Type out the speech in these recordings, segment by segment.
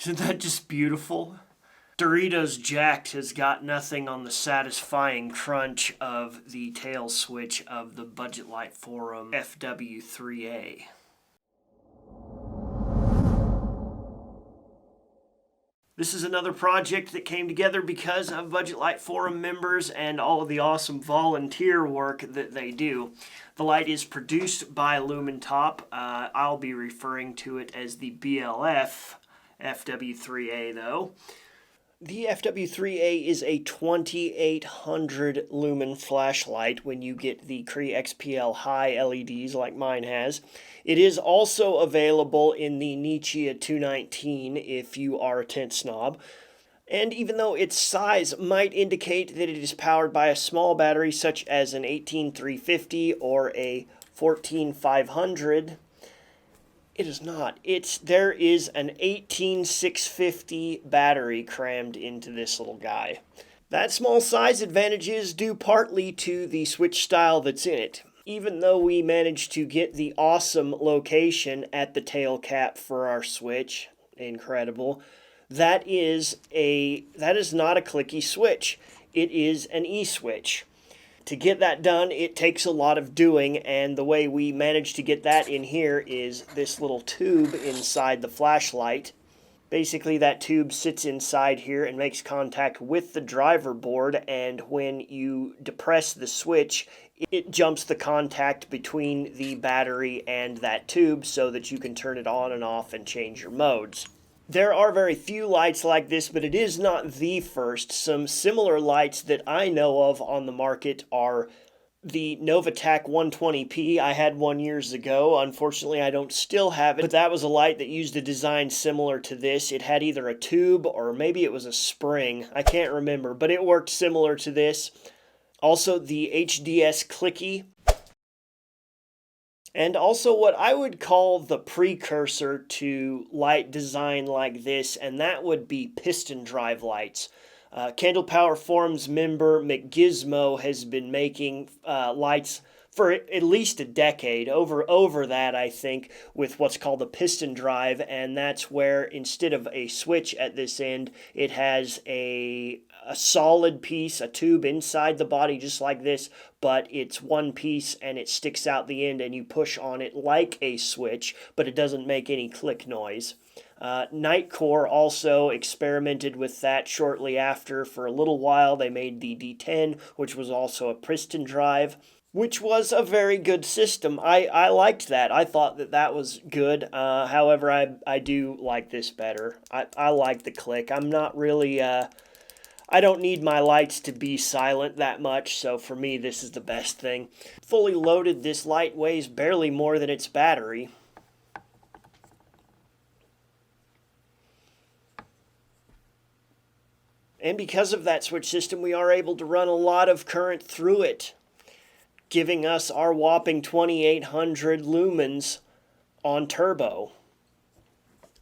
Isn't that just beautiful? Doritos Jacked has got nothing on the satisfying crunch of the tail switch of the Budget Light Forum FW3A. This is another project that came together because of Budget Light Forum members and all of the awesome volunteer work that they do. The light is produced by Lumintop. I'll be referring to it as the BLF FW3A though. The FW3A is a 2800 lumen flashlight when you get the Cree XPL high LEDs like mine has. It is also available in the Nichia 219 if you are a tent snob. And even though its size might indicate that it is powered by a small battery such as an 18350 or a 14500, it is not. There is an 18650 battery crammed into this little guy. That small size advantage is due partly to the switch style that's in it. Even though we managed to get the awesome location at the tail cap for our switch, incredible, that is not a clicky switch. It is an E-switch. To get that done, it takes a lot of doing, and the way we managed to get that in here is this little tube inside the flashlight. Basically, that tube sits inside here and makes contact with the driver board, and when you depress the switch, it jumps the contact between the battery and that tube so that you can turn it on and off and change your modes. There are very few lights like this, but it is not the first. Some similar lights that I know of on the market are the Novatac 120p. I had one years ago. Unfortunately, I don't still have it, but that was a light that used a design similar to this. It had either a tube or maybe it was a spring. I can't remember, but it worked similar to this. Also, the HDS Clicky. And also what I would call the precursor to light design like this, and that would be piston drive lights. Candle Power Forums member McGizmo has been making lights for at least a decade, over that I think, with what's called a piston drive, and that's where instead of a switch at this end, it has a solid piece, a tube inside the body just like this, but it's one piece and it sticks out the end and you push on it like a switch, but it doesn't make any click noise. Nightcore also experimented with that shortly after. For a little while they made the D10, which was also a piston drive, which was a very good system. I liked that. I thought that was good. However, I do like this better. I like the click. I'm not really... I don't need my lights to be silent that much, so for me this is the best thing. Fully loaded, this light weighs barely more than its battery. And because of that switch system, we are able to run a lot of current through it, giving us our whopping 2800 lumens on turbo.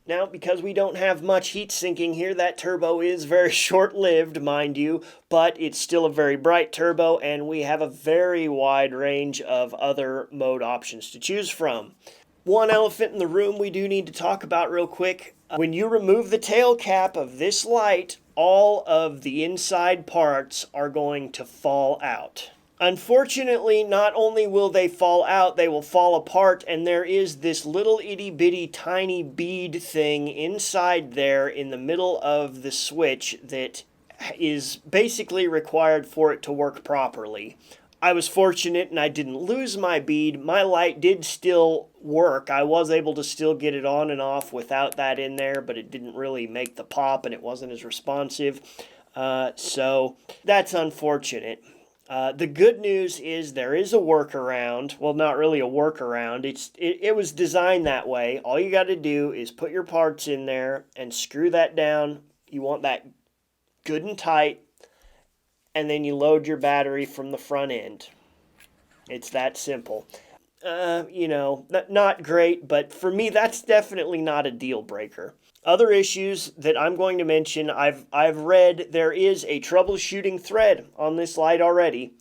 Now, because we don't have much heat sinking here, that turbo is very short-lived, mind you, but it's still a very bright turbo, and we have a very wide range of other mode options to choose from. One elephant in the room we do need to talk about real quick. When you remove the tail cap of this light, all of the inside parts are going to fall out. Unfortunately, not only will they fall out, they will fall apart, and there is this little itty-bitty tiny bead thing inside there in the middle of the switch that is basically required for it to work properly. I was fortunate and I didn't lose my bead. My light did still work. I was able to still get it on and off without that in there, but it didn't really make the pop and it wasn't as responsive. So that's unfortunate. The good news is there is a workaround. Well, not really a workaround. It was designed that way. All you got to do is put your parts in there and screw that down. You want that good and tight. And then you load your battery from the front end. It's that simple. Not great, but for me, that's definitely not a deal breaker. Other issues that I'm going to mention, I've read there is a troubleshooting thread on this light already.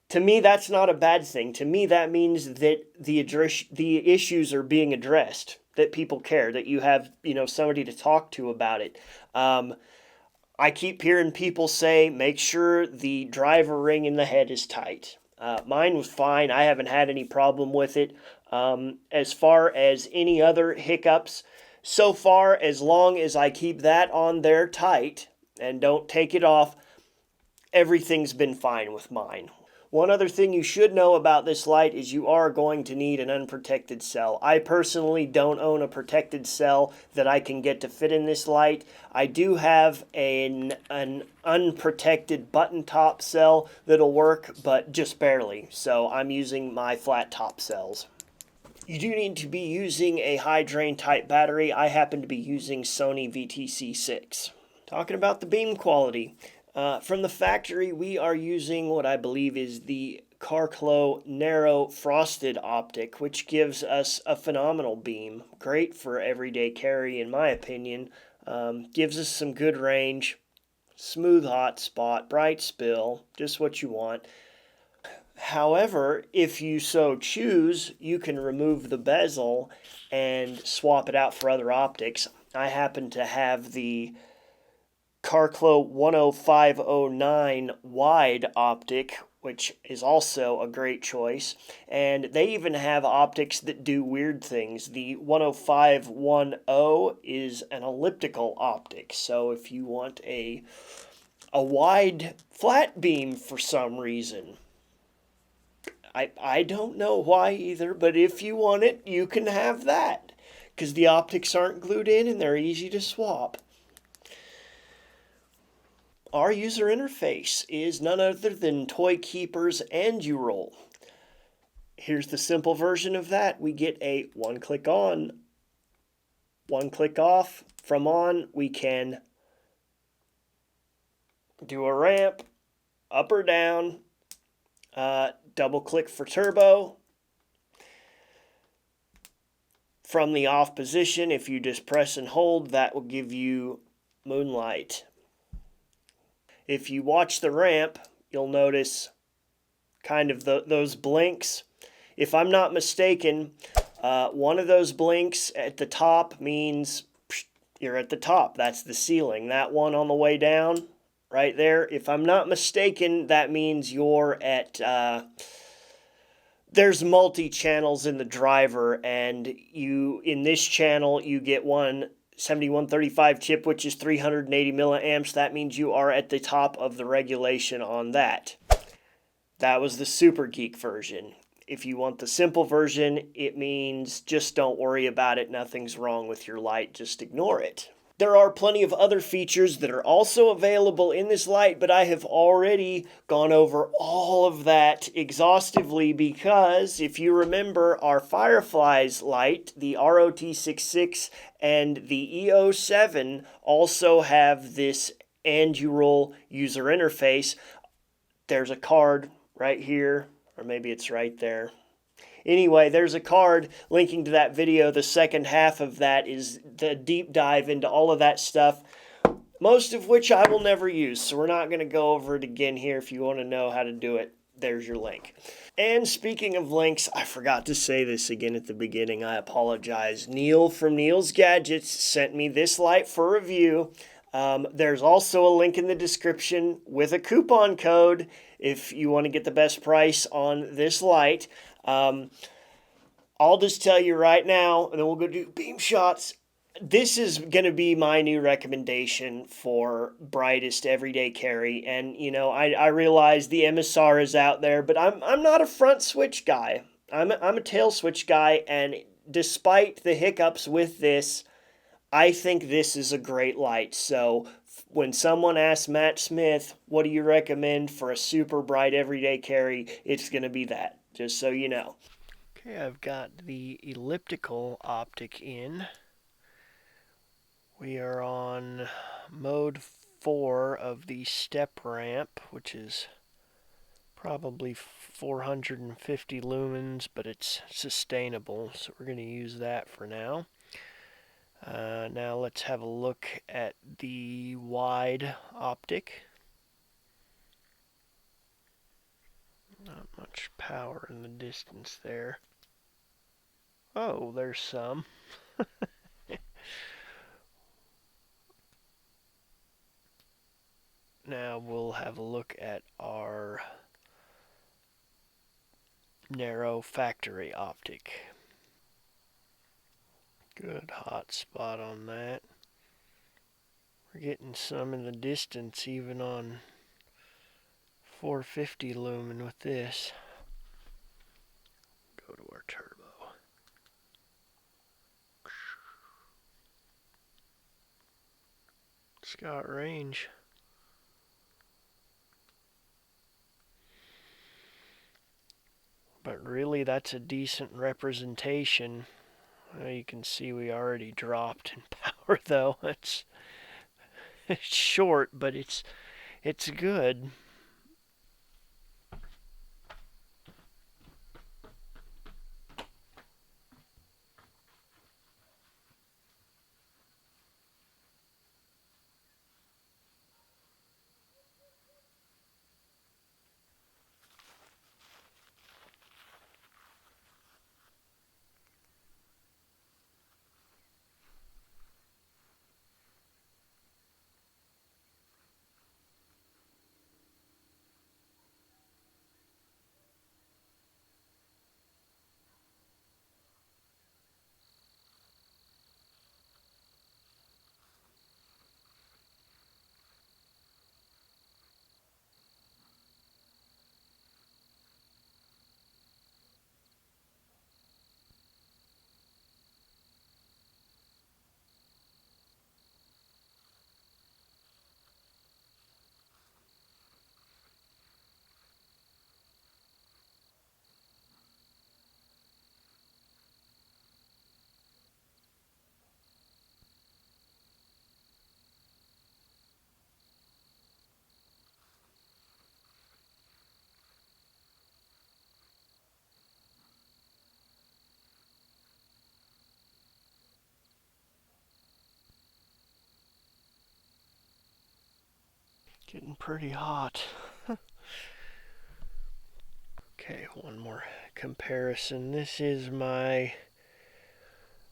To me, that's not a bad thing. To me, that means that the issues are being addressed. that people care, that you have, somebody to talk to about it. I keep hearing people say, make sure the driver ring in the head is tight. Mine was fine. I haven't had any problem with it. As far as any other hiccups, so far, as long as I keep that on there tight and don't take it off, everything's been fine with mine. One other thing you should know about this light is you are going to need an unprotected cell. I personally don't own a protected cell that I can get to fit in this light. I do have an unprotected button top cell that'll work, but just barely. So I'm using my flat top cells. You do need to be using a high drain type battery. I happen to be using Sony VTC6. Talking about the beam quality. From the factory, we are using what I believe is the Carclo narrow frosted optic, which gives us a phenomenal beam. Great for everyday carry, in my opinion. Gives us some good range, smooth hot spot, bright spill, just what you want. However, if you so choose, you can remove the bezel and swap it out for other optics. I happen to have the Carclo 10509 wide optic, which is also a great choice. And they even have optics that do weird things. The 10510 is an elliptical optic. So if you want a wide flat beam for some reason, I don't know why either, but if you want it, you can have that. Because the optics aren't glued in and they're easy to swap. Our user interface is none other than Toykeepers and Aduril. Here's the simple version of that. We get a one click on, one click off. From on, we can do a ramp, up or down, double click for turbo. From the off position, if you just press and hold, that will give you moonlight. If you watch the ramp, you'll notice kind of those blinks. If I'm not mistaken, one of those blinks at the top means you're at the top. That's the ceiling. That one on the way down, right there, if I'm not mistaken, that means you're at... there's multi-channels in the driver, and in this channel, you get one 7135 chip, which is 380 milliamps. That means you are at the top of the regulation on that. That was the Super Geek version. If you want the simple version, it means just don't worry about it. Nothing's wrong with your light. Just ignore it. There are plenty of other features that are also available in this light, but I have already gone over all of that exhaustively because if you remember our Fireflies light, the ROT66 and the EO7 also have this Aduril user interface. There's a card right here, or maybe it's right there. Anyway, there's a card linking to that video. The second half of that is the deep dive into all of that stuff, most of which I will never use. So we're not going to go over it again here. If you want to know how to do it, there's your link. And speaking of links, I forgot to say this again at the beginning. I apologize. Neil from Neals Gadgets sent me this light for review. There's also a link in the description with a coupon code if you want to get the best price on this light. I'll just tell you right now, and then we'll go do beam shots. This is going to be my new recommendation for brightest everyday carry. And, I realize the MSR is out there, but I'm not a front switch guy. I'm a tail switch guy, and despite the hiccups with this, I think this is a great light. So when someone asks Matt Smith, what do you recommend for a super bright everyday carry, it's going to be that, just so you know. Okay, I've got the elliptical optic in. We are on mode 4 of the step ramp, which is probably 450 lumens, but it's sustainable, so we're going to use that for now. Now let's have a look at the wide optic. Not much power in the distance there. Oh, there's some. Now we'll have a look at our narrow factory optic. Good hot spot on that. We're getting some in the distance even on 450 lumen with this. Go to our turbo. It's got range. But really, that's a decent representation. You can see we already dropped in power, though. It's short, but it's good. Getting pretty hot. Okay, one more comparison. This is my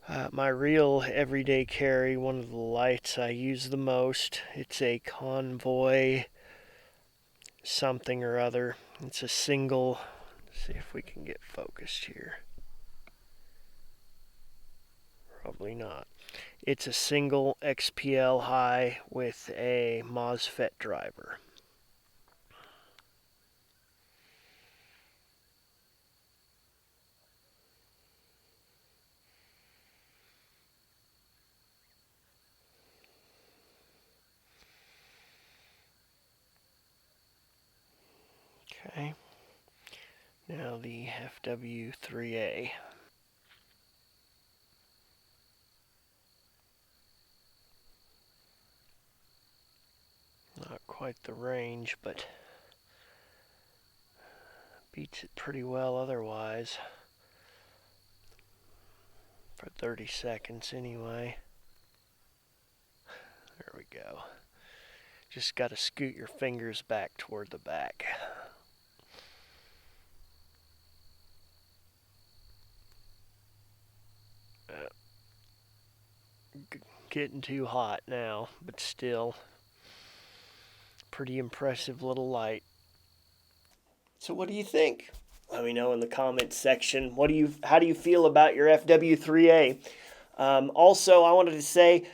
real everyday carry, one of the lights I use the most. It's a Convoy something or other. It's a single. Let's see if we can get focused here. Probably not. It's a single XPL high with a MOSFET driver. Okay. Now the FW3A. Not quite the range, but beats it pretty well otherwise. For 30 seconds anyway. There we go. Just got to scoot your fingers back toward the back. Getting too hot now, but still pretty impressive little light. So what do you think? Let me know in the comments section. How do you feel about your FW3A? Also, I wanted to say,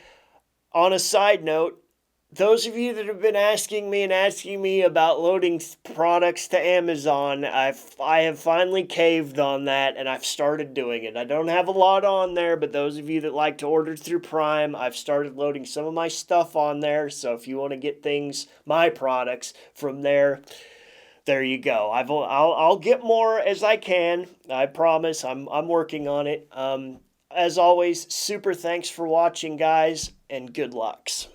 on a side note, those of you that have been asking me about loading products to Amazon, I have finally caved on that, and I've started doing it. I don't have a lot on there, but those of you that like to order through Prime, I've started loading some of my stuff on there. So if you want to get my products from there, there you go. I'll get more as I can. I promise. I'm working on it. As always, super thanks for watching, guys, and good lucks.